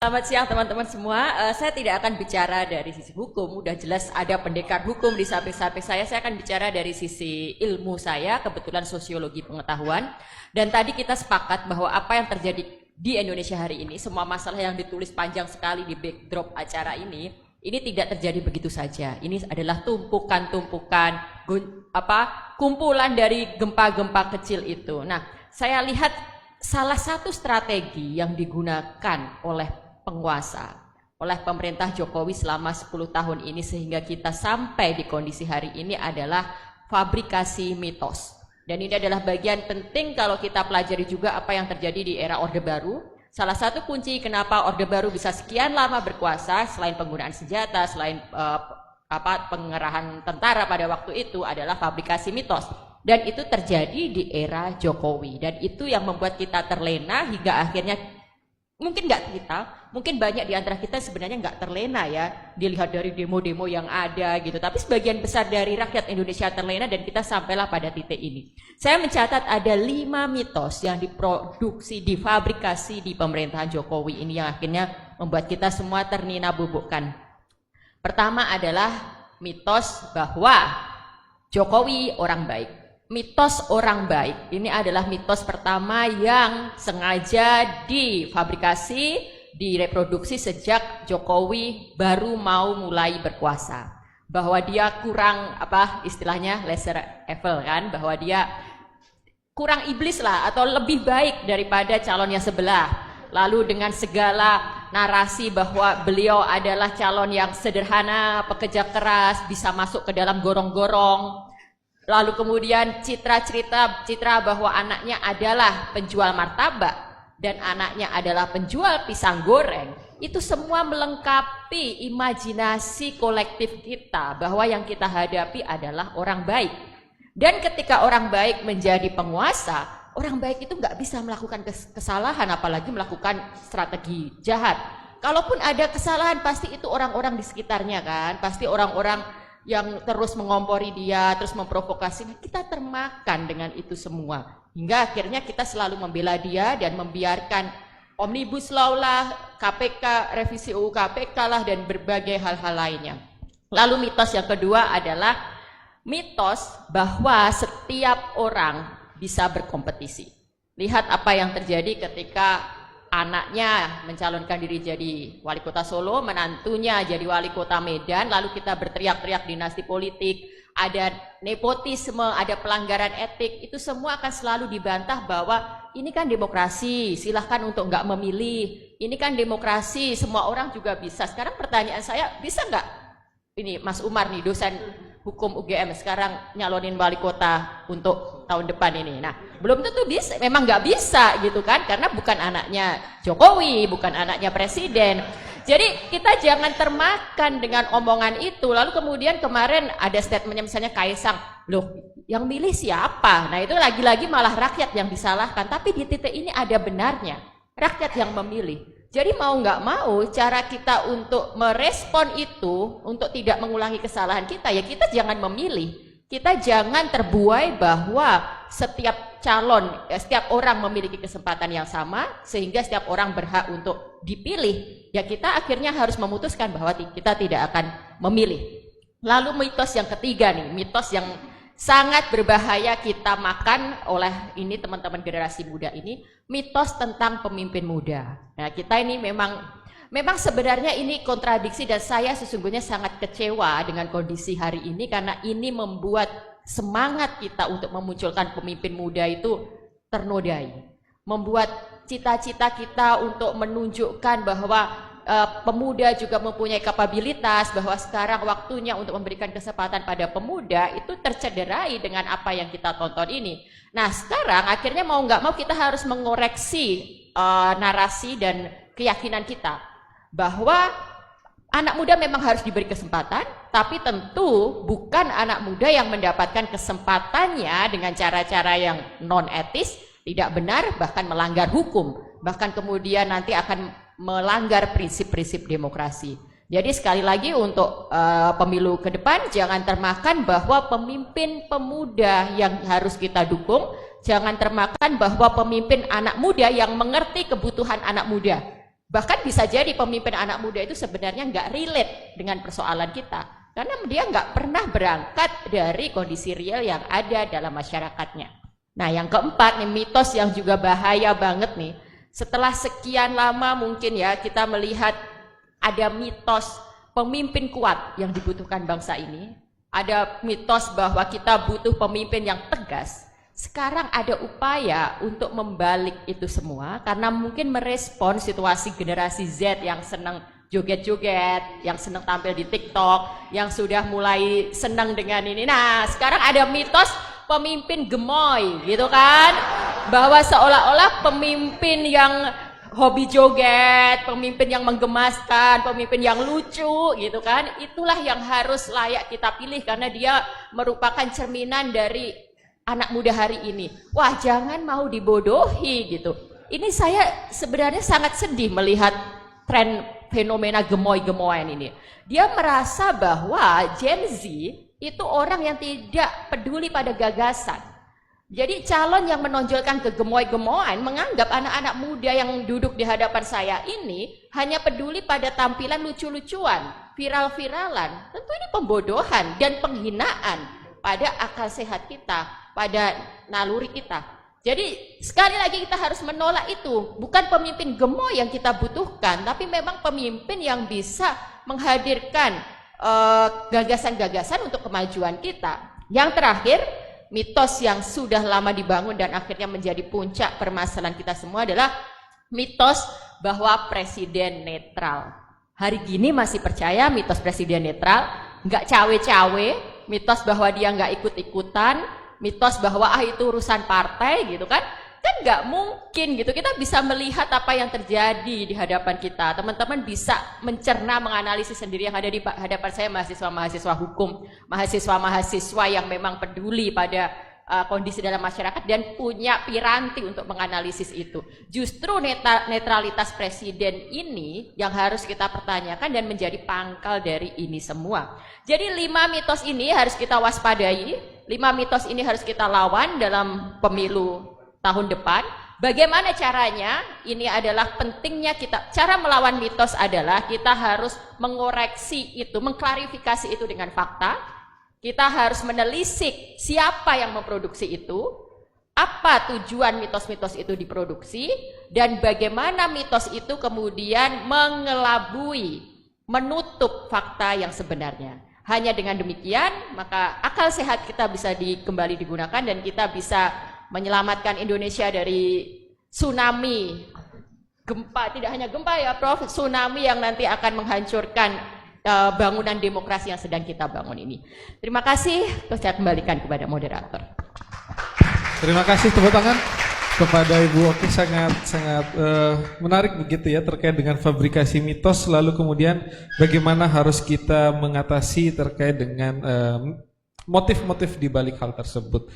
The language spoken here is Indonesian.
Selamat siang teman-teman semua. Saya tidak akan bicara dari sisi hukum, udah jelas ada pendekar hukum di samping-samping saya. Saya akan bicara dari sisi ilmu saya, kebetulan sosiologi pengetahuan. Dan tadi kita sepakat bahwa apa yang terjadi di Indonesia hari ini, semua masalah yang ditulis panjang sekali di backdrop acara ini tidak terjadi begitu saja. Ini adalah tumpukan-tumpukan, kumpulan dari gempa-gempa kecil itu. Nah, saya lihat salah satu strategi yang digunakan oleh penguasa, oleh pemerintah Jokowi selama 10 tahun ini sehingga kita sampai di kondisi hari ini adalah fabrikasi mitos. Dan ini adalah bagian penting kalau kita pelajari juga apa yang terjadi di era Orde Baru. Salah satu kunci kenapa Orde Baru bisa sekian lama berkuasa selain penggunaan senjata, selain pengerahan tentara pada waktu itu adalah fabrikasi mitos. Dan itu terjadi di era Jokowi. Dan itu yang membuat kita terlena hingga akhirnya mungkin banyak di antara kita sebenarnya nggak terlena ya, dilihat dari demo-demo yang ada gitu. Tapi sebagian besar dari rakyat Indonesia terlena dan kita sampailah pada titik ini. Saya mencatat ada 5 mitos yang diproduksi, difabrikasi di pemerintahan Jokowi ini yang akhirnya membuat kita semua ternina-bubukkan. Pertama adalah mitos bahwa Jokowi orang baik. Mitos orang baik, ini adalah mitos pertama yang sengaja difabrikasi, direproduksi sejak Jokowi baru mau mulai berkuasa. Bahwa dia kurang, istilahnya lesser evil kan, bahwa dia kurang iblis lah, atau lebih baik daripada calonnya sebelah. Lalu dengan segala narasi bahwa beliau adalah calon yang sederhana, pekerja keras, bisa masuk ke dalam gorong-gorong. Lalu kemudian citra bahwa anaknya adalah penjual martabak dan anaknya adalah penjual pisang goreng. Itu semua melengkapi imajinasi kolektif kita bahwa yang kita hadapi adalah orang baik. Dan ketika orang baik menjadi penguasa, orang baik itu nggak bisa melakukan kesalahan, apalagi melakukan strategi jahat. Kalaupun ada kesalahan, pasti itu orang-orang di sekitarnya kan, pasti orang-orang yang terus mengompori dia, terus memprovokasi. Kita termakan dengan itu semua. Hingga akhirnya kita selalu membela dia dan membiarkan Omnibus Law lah, KPK, revisi UU KPK lah, dan berbagai hal-hal lainnya. Lalu mitos yang kedua adalah mitos bahwa setiap orang bisa berkompetisi. Lihat apa yang terjadi ketika anaknya mencalonkan diri jadi wali kota Solo, menantunya jadi wali kota Medan, lalu kita berteriak-teriak dinasti politik, ada nepotisme, ada pelanggaran etik, itu semua akan selalu dibantah bahwa ini kan demokrasi, silahkan untuk nggak memilih, ini kan demokrasi, semua orang juga bisa. Sekarang pertanyaan saya, bisa nggak ini Mas Umar nih, dosen hukum UGM sekarang nyalonin wali kota untuk tahun depan ini? Nah, belum tentu bisa, memang nggak bisa gitu kan, karena bukan anaknya Jokowi, bukan anaknya presiden. Jadi kita jangan termakan dengan omongan itu. Lalu kemudian kemarin ada statementnya misalnya Kaisang, loh yang milih siapa? Nah itu lagi-lagi malah rakyat yang disalahkan. Tapi di titik ini ada benarnya, rakyat yang memilih. Jadi mau nggak mau cara kita untuk merespon itu, untuk tidak mengulangi kesalahan kita, ya kita jangan memilih. Kita jangan terbuai bahwa setiap calon, setiap orang memiliki kesempatan yang sama, sehingga setiap orang berhak untuk dipilih. Ya kita akhirnya harus memutuskan bahwa kita tidak akan memilih. Lalu mitos yang ketiga nih, mitos yang sangat berbahaya kita makan oleh ini teman-teman generasi muda ini, mitos tentang pemimpin muda. Nah kita ini memang sebenarnya ini kontradiksi dan saya sesungguhnya sangat kecewa dengan kondisi hari ini karena ini membuat semangat kita untuk memunculkan pemimpin muda itu ternodai. Membuat cita-cita kita untuk menunjukkan bahwa pemuda juga mempunyai kapabilitas, bahwa sekarang waktunya untuk memberikan kesempatan pada pemuda itu tercederai dengan apa yang kita tonton ini. Nah sekarang akhirnya mau nggak mau kita harus mengoreksi narasi dan keyakinan kita bahwa anak muda memang harus diberi kesempatan, tapi tentu bukan anak muda yang mendapatkan kesempatannya dengan cara-cara yang non etis, tidak benar, bahkan melanggar hukum, bahkan kemudian nanti akan melanggar prinsip-prinsip demokrasi. Jadi sekali lagi untuk pemilu ke depan jangan termakan bahwa pemimpin pemuda yang harus kita dukung, jangan termakan bahwa pemimpin anak muda yang mengerti kebutuhan anak muda. Bahkan bisa jadi pemimpin anak muda itu sebenarnya nggak relate dengan persoalan kita. Karena dia nggak pernah berangkat dari kondisi real yang ada dalam masyarakatnya. Nah yang keempat nih, mitos yang juga bahaya banget nih. Setelah sekian lama mungkin ya kita melihat ada mitos pemimpin kuat yang dibutuhkan bangsa ini. Ada mitos bahwa kita butuh pemimpin yang tegas. Sekarang ada upaya untuk membalik itu semua karena mungkin merespon situasi generasi Z yang senang joget-joget, yang senang tampil di TikTok, yang sudah mulai senang dengan ini. Nah, sekarang ada mitos pemimpin gemoy, gitu kan? Bahwa seolah-olah pemimpin yang hobi joget, pemimpin yang menggemaskan, pemimpin yang lucu, gitu kan? Itulah yang harus layak kita pilih karena dia merupakan cerminan dari anak muda hari ini. Wah, jangan mau dibodohi gitu. Ini saya sebenarnya sangat sedih melihat tren fenomena gemoy-gemoyan ini. Dia merasa bahwa Gen Z itu orang yang tidak peduli pada gagasan. Jadi calon yang menonjolkan kegemoy-gemoyan menganggap anak-anak muda yang duduk di hadapan saya ini hanya peduli pada tampilan lucu-lucuan, viral-viralan. Tentu ini pembodohan dan penghinaan pada akal sehat kita, pada naluri kita. Jadi sekali lagi kita harus menolak itu. Bukan pemimpin gemoy yang kita butuhkan, tapi memang pemimpin yang bisa menghadirkan gagasan-gagasan untuk kemajuan kita. Yang terakhir, mitos yang sudah lama dibangun dan akhirnya menjadi puncak permasalahan kita semua adalah mitos bahwa presiden netral. Hari gini masih percaya mitos presiden netral, nggak cawe-cawe, mitos bahwa dia nggak ikut-ikutan, mitos bahwa itu urusan partai gitu kan nggak mungkin gitu. Kita bisa melihat apa yang terjadi di hadapan kita, teman-teman bisa mencerna, menganalisis sendiri. Yang ada di hadapan saya mahasiswa-mahasiswa hukum, mahasiswa-mahasiswa yang memang peduli pada kondisi dalam masyarakat dan punya piranti untuk menganalisis itu. Justru netralitas presiden ini yang harus kita pertanyakan dan menjadi pangkal dari ini semua. Jadi 5 mitos ini harus kita waspadai. 5 mitos ini harus kita lawan dalam pemilu tahun depan. Bagaimana caranya? Ini adalah pentingnya kita. Cara melawan mitos adalah kita harus mengoreksi itu, mengklarifikasi itu dengan fakta. Kita harus menelisik siapa yang memproduksi itu, apa tujuan mitos-mitos itu diproduksi, dan bagaimana mitos itu kemudian mengelabui, menutup fakta yang sebenarnya. Hanya dengan demikian, maka akal sehat kita bisa kembali digunakan dan kita bisa menyelamatkan Indonesia dari tsunami, gempa, tidak hanya gempa ya Prof, tsunami yang nanti akan menghancurkan bangunan demokrasi yang sedang kita bangun ini. Terima kasih, terus saya kembalikan kepada moderator. Terima kasih, tepuk tangan kepada Ibu Oki, sangat menarik begitu ya terkait dengan fabrikasi mitos, lalu kemudian bagaimana harus kita mengatasi terkait dengan motif-motif di balik hal tersebut.